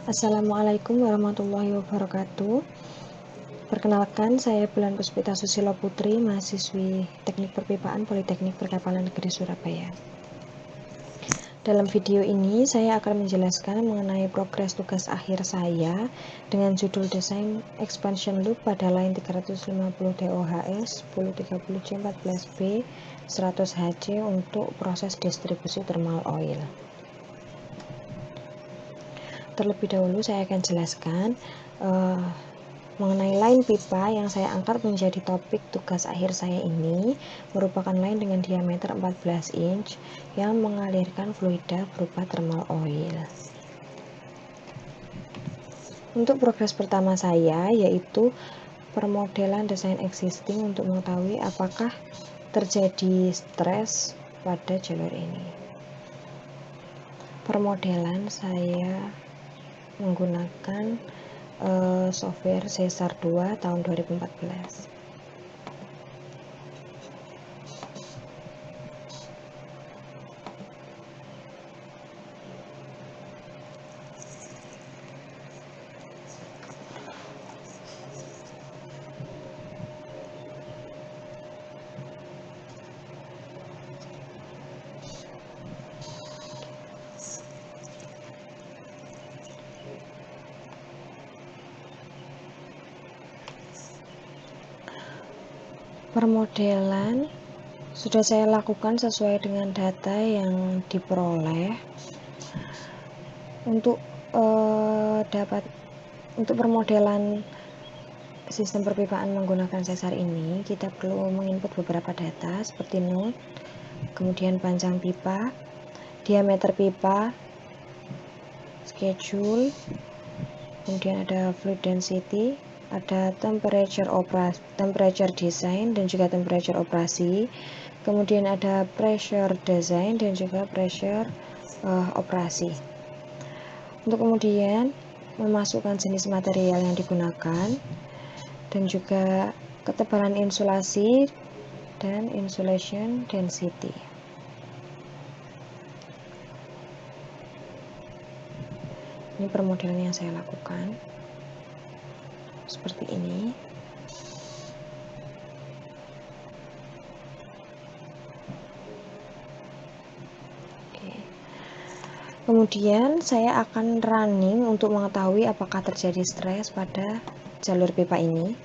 Assalamualaikum warahmatullahi wabarakatuh. Perkenalkan, saya Bulan Puspita Susilo Putri, mahasiswi Teknik Perpipaan Politeknik Perkapalan Negeri Surabaya. Dalam video ini, saya akan menjelaskan mengenai progres tugas akhir saya dengan judul Desain Expansion Loop pada line 350 DOHS 1030C14B 100HC untuk proses distribusi thermal oil. Terlebih dahulu saya akan jelaskan mengenai line pipa yang saya angkat menjadi topik tugas akhir saya ini merupakan line dengan diameter 14 inch yang mengalirkan fluida berupa thermal oil. Untuk progres pertama saya yaitu permodelan desain existing untuk mengetahui apakah terjadi stres pada jalur ini. Permodelan saya menggunakan software Cesar 2 tahun 2014. Permodelan sudah saya lakukan sesuai dengan data yang diperoleh. Untuk permodelan sistem perpipaan menggunakan Cesar ini, kita perlu menginput beberapa data seperti node, kemudian panjang pipa, diameter pipa, schedule, kemudian ada fluid density, ada temperature design dan juga temperature operasi, kemudian ada pressure design dan juga pressure operasi. Untuk kemudian memasukkan jenis material yang digunakan dan juga ketebalan insulasi dan insulation density. Ini permodelan yang saya lakukan seperti ini. Kemudian saya akan running untuk mengetahui apakah terjadi stres pada jalur pipa ini.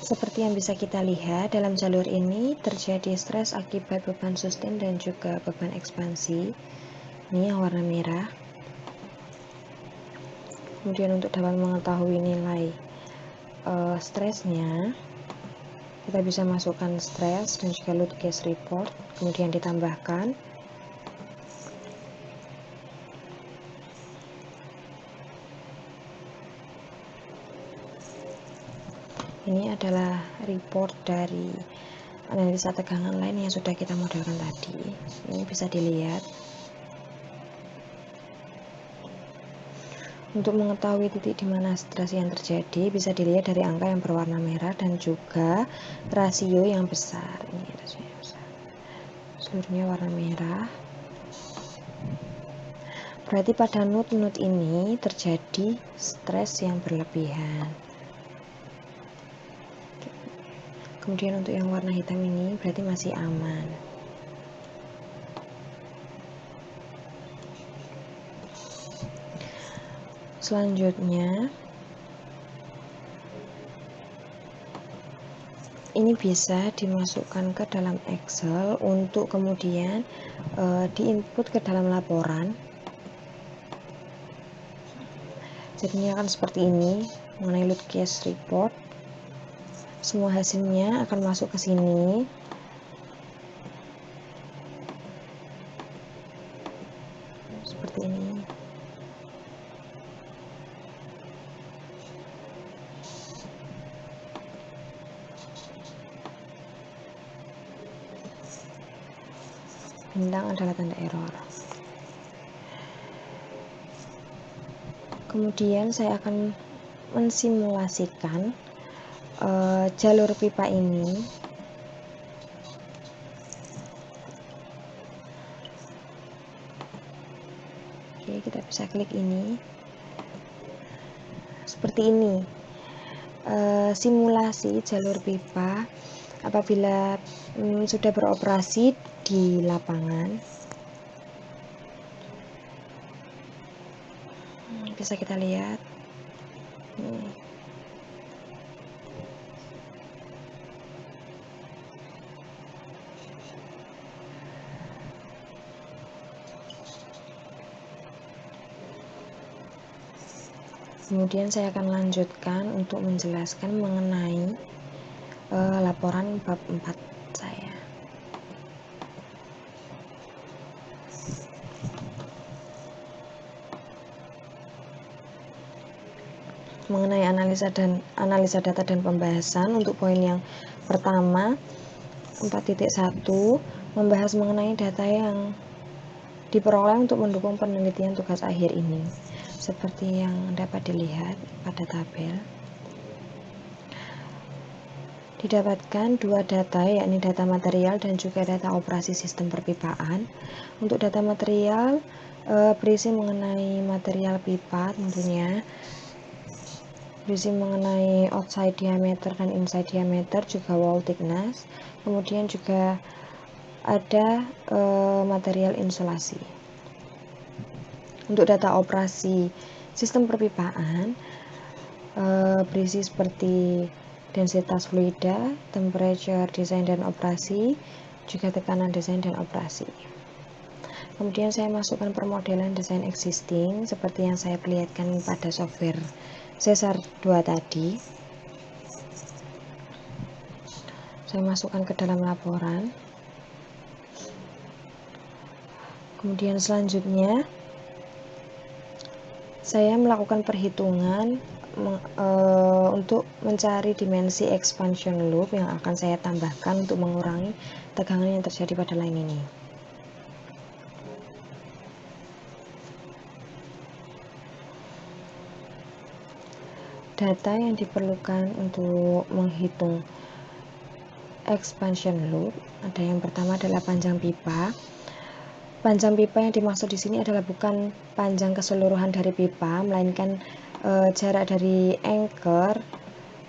Seperti yang bisa kita lihat, dalam jalur ini terjadi stres akibat beban sustain dan juga beban ekspansi. Ini yang warna merah. Kemudian untuk dapat mengetahui nilai stresnya, kita bisa masukkan stres dan juga load case report, kemudian ditambahkan. Ini adalah report dari analisa tegangan line yang sudah kita modelkan tadi. Ini bisa dilihat. Untuk mengetahui titik di mana stres yang terjadi, bisa dilihat dari angka yang berwarna merah dan juga rasio yang besar. Ini rasio yang besar. Seluruhnya warna merah. Berarti pada node-node ini terjadi stres yang berlebihan. Kemudian untuk yang warna hitam ini berarti masih aman. Selanjutnya, ini bisa dimasukkan ke dalam Excel untuk kemudian diinput ke dalam laporan. Jadinya akan seperti ini mengenai load case report. Semua hasilnya akan masuk ke sini. Seperti ini. Bintang adalah tanda error. Kemudian saya akan mensimulasikan jalur pipa ini. Oke, kita bisa klik ini seperti ini. Simulasi jalur pipa apabila sudah beroperasi di lapangan. Bisa kita lihat. Kemudian saya akan lanjutkan untuk menjelaskan mengenai laporan bab 4 saya. Mengenai analisa data dan pembahasan. Untuk poin yang pertama 4.1 membahas mengenai data yang diperoleh untuk mendukung penelitian tugas akhir ini, seperti yang dapat dilihat pada tabel. Didapatkan dua data, yakni data material dan juga data operasi sistem perpipaan. Untuk data material berisi mengenai material pipa, tentunya berisi mengenai outside diameter dan inside diameter, juga wall thickness. Kemudian juga ada material insulasi. Untuk data operasi sistem perpipaan berisi seperti densitas fluida, temperature, desain dan operasi, juga tekanan desain dan operasi. Kemudian saya masukkan permodelan desain existing seperti yang saya perlihatkan pada software Cesar 2 tadi. Saya masukkan ke dalam laporan. Kemudian selanjutnya saya melakukan perhitungan untuk mencari dimensi expansion loop yang akan saya tambahkan untuk mengurangi tegangan yang terjadi pada line ini. Data yang diperlukan untuk menghitung expansion loop, ada yang pertama adalah panjang pipa. Panjang pipa yang dimaksud di sini adalah bukan panjang keseluruhan dari pipa, melainkan jarak dari anchor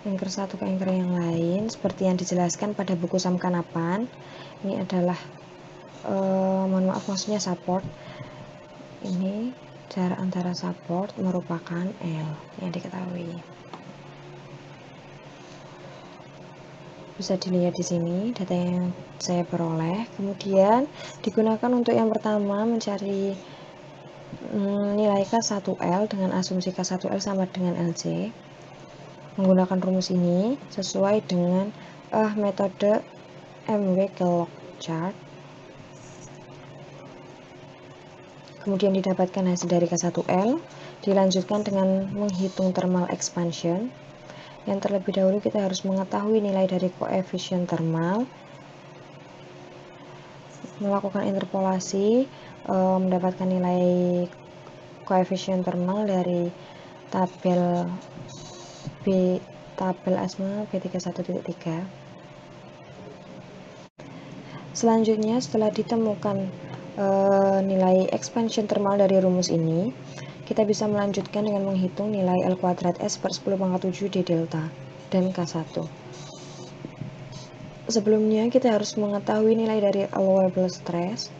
satu ke anchor yang lain, seperti yang dijelaskan pada buku Samkanapan. Ini adalah mohon maaf, maksudnya support. Ini jarak antara support merupakan L yang diketahui. Bisa dilihat di sini data yang saya peroleh. Kemudian digunakan untuk yang pertama mencari nilai K1L dengan asumsi K1L sama dengan LC. Menggunakan rumus ini sesuai dengan metode MW-Kellogg chart. Kemudian didapatkan hasil dari K1L, dilanjutkan dengan menghitung thermal expansion. Yang terlebih dahulu kita harus mengetahui nilai dari koefisien thermal, melakukan interpolasi, mendapatkan nilai koefisien thermal dari tabel ASME B31.3. Selanjutnya, setelah ditemukan nilai expansion thermal dari rumus ini, kita bisa melanjutkan dengan menghitung nilai L kuadrat S per 10 pangkat 7 D delta dan K1. Sebelumnya kita harus mengetahui nilai dari allowable stress.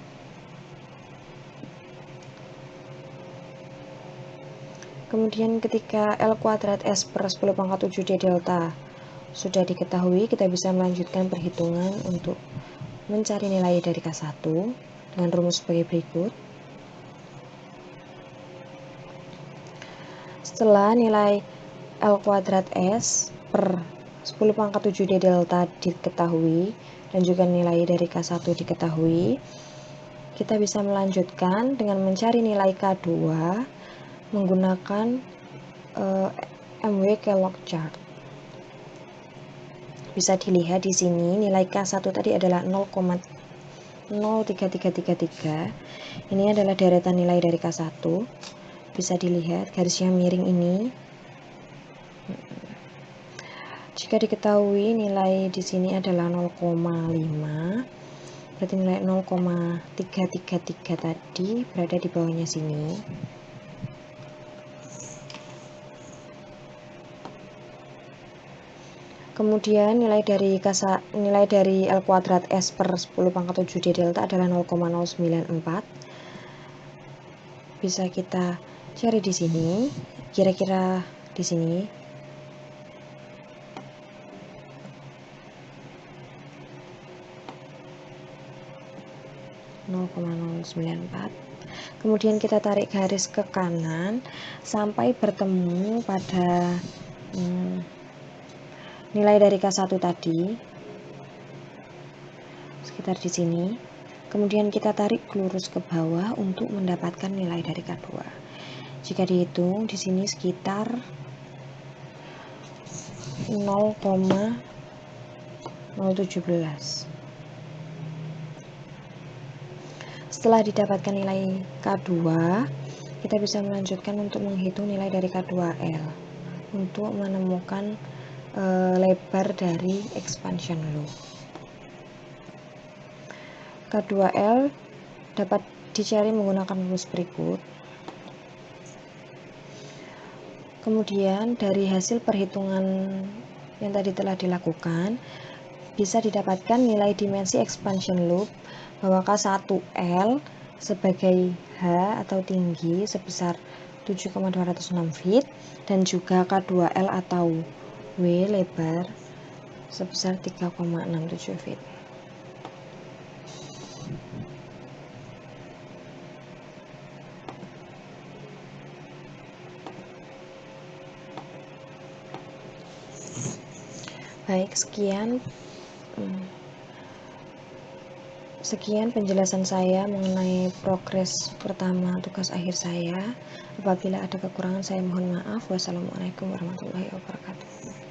Kemudian ketika L kuadrat S per 10 pangkat 7 D delta sudah diketahui, kita bisa melanjutkan perhitungan untuk mencari nilai dari K1 dengan rumus sebagai berikut. Setelah nilai L kuadrat S per 10 pangkat 7 D delta diketahui dan juga nilai dari K1 diketahui, kita bisa melanjutkan dengan mencari nilai K2 menggunakan MW-Kellogg chart. Bisa dilihat di sini nilai K1 tadi adalah 0,03333. Ini adalah deretan nilai dari K1. bisa dilihat garisnya miring ini. Jika diketahui nilai di sini adalah 0,5, berarti nilai 0,333 tadi berada di bawahnya sini. Kemudian nilai dari L kuadrat S per 10 pangkat 7 D delta adalah 0,094. Bisa kita cari di sini, kira-kira di sini. Kemudian kita tarik garis ke kanan sampai bertemu pada nilai dari K1 tadi, sekitar di sini. Kemudian kita tarik lurus ke bawah untuk mendapatkan nilai dari K2. Jika dihitung di sini sekitar 0,017. Setelah didapatkan nilai K2, kita bisa melanjutkan untuk menghitung nilai dari K2L untuk menemukan lebar dari expansion loop. K2L dapat dicari menggunakan rumus berikut. Kemudian dari hasil perhitungan yang tadi telah dilakukan, bisa didapatkan nilai dimensi expansion loop bahwa K1L sebagai H atau tinggi sebesar 7,206 feet dan juga K2L atau W lebar sebesar 3,67 feet. Baik, sekian penjelasan saya mengenai progres pertama tugas akhir saya. Apabila ada kekurangan saya mohon maaf. Wassalamualaikum warahmatullahi wabarakatuh.